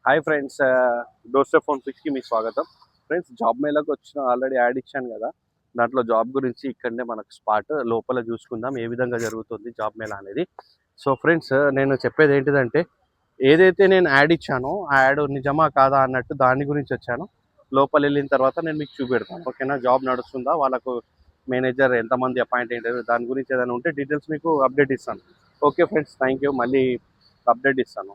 Hi friends, డోర్స్టెప్ phone ఫిక్స్కి మీ స్వాగతం. Friends, job మేళకు వచ్చిన already add ఇచ్చాను కదా, దాంట్లో జాబ్ గురించి ఇక్కడనే మనకు స్పాట్ లోపల చూసుకుందాం ఏ విధంగా జరుగుతుంది జాబ్ మేళ అనేది. సో ఫ్రెండ్స్, నేను చెప్పేది ఏంటిదంటే, ఏదైతే నేను యాడ్ ఇచ్చానో ఆ యాడ్ నిజమా కాదా అన్నట్టు దాని గురించి వచ్చాను. లోపల వెళ్ళిన తర్వాత నేను మీకు చూపెడతాను, ఓకేనా? జాబ్ నడుస్తుందా, వాళ్ళకు మేనేజర్ ఎంతమంది అపాయింట్ అయ్యారు, దాని గురించి ఏదైనా ఉంటే డీటెయిల్స్ మీకు అప్డేట్ ఇస్తాను. Okay friends, thank you. మళ్ళీ అప్డేట్ ఇస్తాను.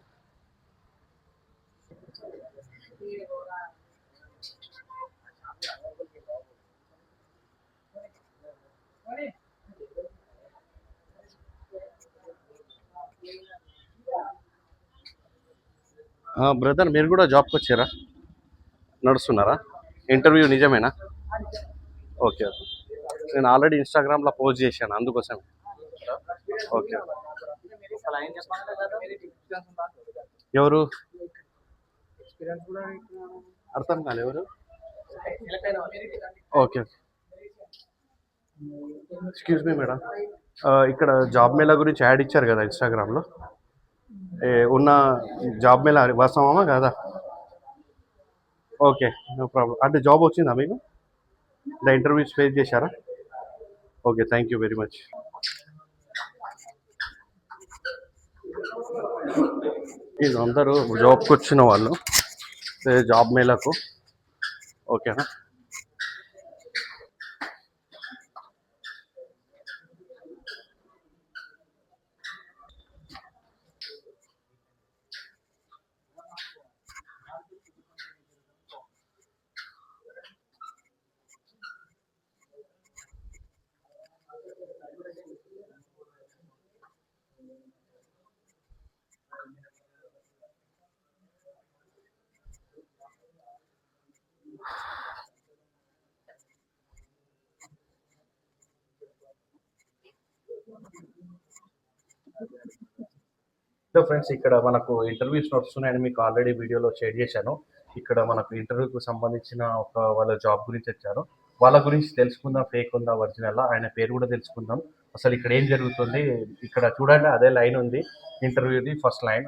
బ్రదర్, మీరు కూడా జాబ్కి వచ్చారా? నడుస్తున్నారా? ఇంటర్వ్యూ నిజమేనా? Okay okay. నేను ఆల్రెడీ ఇన్స్టాగ్రామ్లో పోస్ట్ చేశాను అందుకోసం. ఓకే. ఎవరు? అర్థం కాదు ఎవరు? ఓకే. ఎక్స్క్యూజ్ మీ మేడం, ఇక్కడ జాబ్ మేళా గురించి యాడ్ ఇచ్చారు కదా ఇన్స్టాగ్రామ్లో. ఉన్న జాబ్ మేళా వాస్తవమా కాదా? Okay, no problem. అంటే జాబ్ వచ్చిందా మీకు? ఇలా ఇంటర్వ్యూస్ ఫేస్ చేశారా? Okay, thank you very much. ఇది అందరూ జాబ్కి వచ్చిన వాళ్ళు, జాబ్ మేళకు. ఓకేనా? సో ఫ్రెండ్స్, ఇక్కడ మనకు ఇంటర్వ్యూస్ నడుస్తున్నాయని మీకు ఆల్రెడీ వీడియోలో షేర్ చేశాను. ఇక్కడ మనకు ఇంటర్వ్యూకి సంబంధించిన వాళ్ళ జాబ్ గురించి వచ్చారు. వాళ్ళ గురించి తెలుసుకుందాం, ఫేక్ ఉందా ఒరిజినల్, ఆయన పేరు కూడా తెలుసుకుందాం. అసలు ఇక్కడ ఏం జరుగుతుంది, ఇక్కడ చూడండి అదే లైన్ ఉంది ఇంటర్వ్యూది ఫస్ట్ లైన్.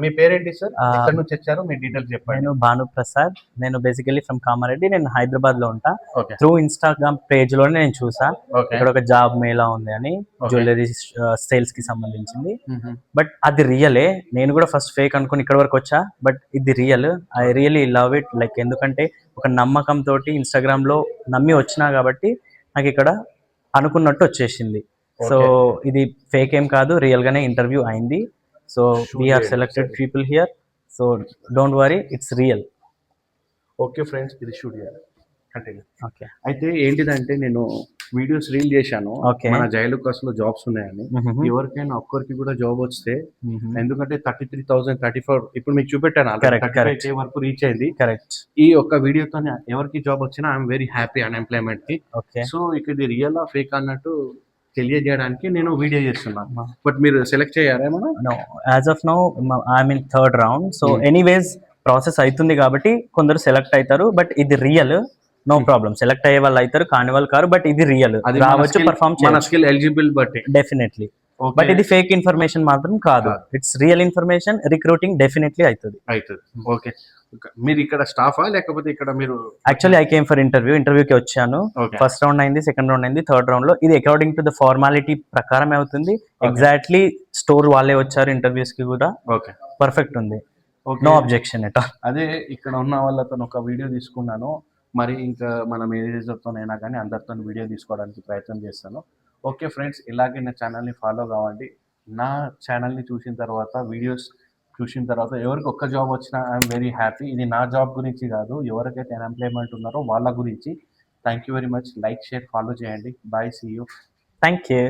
మీ పేరేంటి సార్? ఎక్కడి నుంచి వచ్చారు? మీ డీటెయిల్స్ చెప్పండి. నేను భాను ప్రసాద్. నేను బేసికలీ ఫ్రమ్ కామారెడ్డి. నేను హైదరాబాద్ లో ఉంటా. త్రూ ఇన్స్టాగ్రామ్ పేజ్ లోనే నేను చూసా ఇక్కడ ఒక జాబ్ మేళా ఉంది అని, జ్యువెలరీ సేల్స్ కి సంబంధించింది. బట్ అది రియలే. నేను కూడా ఫస్ట్ ఫేక్ అనుకుని ఇక్కడ వరకు వచ్చా, బట్ ఇది real. I really love it. Like ఎందుకంటే ఒక నమ్మకం తోటి ఇన్స్టాగ్రామ్ లో నమ్మి వచ్చినా కాబట్టి నాకు ఇక్కడ అనుకున్నట్టు వచ్చేసింది. సో ఇది ఫేక్ ఏం కాదు, రియల్ గానే ఇంటర్వ్యూ అయింది. So we have selected people here. So don't worry, it's real. Okay friends, ఇది షూట్ చేయాలి. కంటిన్యూ. ఓకే. అయితే ఏంటిదంటే, నేను వీడియోస్ రీల్ చేశాను మన జైలుకాస్ లో జాబ్స్ ఉన్నాయని. ఎవరికైనా ఒక్కరికి కూడా జాబ్ వస్తే, ఎందుకంటే 33,000 34 ఇప్పుడు మీకు చూపెట్టాను, 35K వరకు రీచ్ అయింది. కరెక్ట్. ఈ ఒక్క వీడియోతో ఎవరికి జాబ్ వచ్చినా ఐఎమ్ వెరీ హ్యాపీ అన్ఎంప్లాయ్మెంట్ కి. సో ఇక్కడ ఇది రియల్ ఫేక్ అన్నట్టు తెలియజేయడానికి నేను వీడియో చేస్తున్నాను. బట్ మీరు సెలెక్ట్ చేయారేమో? No, as of now I'm in third round. So anyways process అవుతుంది కాబట్టి కొందరు సెలెక్ట్ అవుతారు. బట్ ఇది రియల్, నో ప్రాబ్లం. సెలెక్ట్ అయ్యే వాళ్ళు అవుతారు, కాని వాళ్ళు కారు. బట్ ఇది రియల్, రావచ్చు, పర్ఫార్మ్ చేయొచ్చు, ఎలిజిబుల్. But definitely. బట్ ఇది ఫేక్ ఇన్ఫర్మేషన్ మాత్రం కాదు, it's real information. Recruiting definitely అవుతుంది. ఓకే. మీరు ఇక్కడ స్టాఫా లేకపోతే ఇక్కడ మీరు? యాక్చువల్లీ ఐ కేమ్ ఫర్ ఇంటర్వ్యూకి వచ్చాను. ఫస్ట్ రౌండ్ అయింది, సెకండ్ రౌండ్ అయింది, థర్డ్ రౌండ్ లో ఇది అకార్డింగ్ టు ద ఫార్మాలిటీ ప్రకారం అవుతుంది. ఎగ్జాక్ట్లీ స్టోర్ వాళ్ళే వచ్చారు ఇంటర్వ్యూస్ కి కూడా. పర్ఫెక్ట్ ఉంది, నో అబ్జెక్షన్ ఎట్ ఆల్. అదే ఇక్కడ ఉన్న వాళ్ళతో ఒక వీడియో తీసుకున్నాను. మరి ఇంకా మన మేనేజర్తోనైనా కానీ అందరితో వీడియో తీసుకోవడానికి ప్రయత్నం చేస్తాను. ఓకే ఫ్రెండ్స్, ఇలాగే నా ఛానల్ని ఫాలో కావండి. నా ఛానల్ని చూసిన తర్వాత, వీడియోస్ చూసిన తర్వాత ఎవరికి ఒక్క జాబ్ వచ్చినా ఐఎమ్ వెరీ హ్యాపీ. ఇది నా జాబ్ గురించి కాదు, ఎవరికైతే అన్ఎంప్లాయ్మెంట్ ఉన్నారో వాళ్ళ గురించి. Thank you very much. Like, share, follow చేయండి. Bye, see you. Thank you.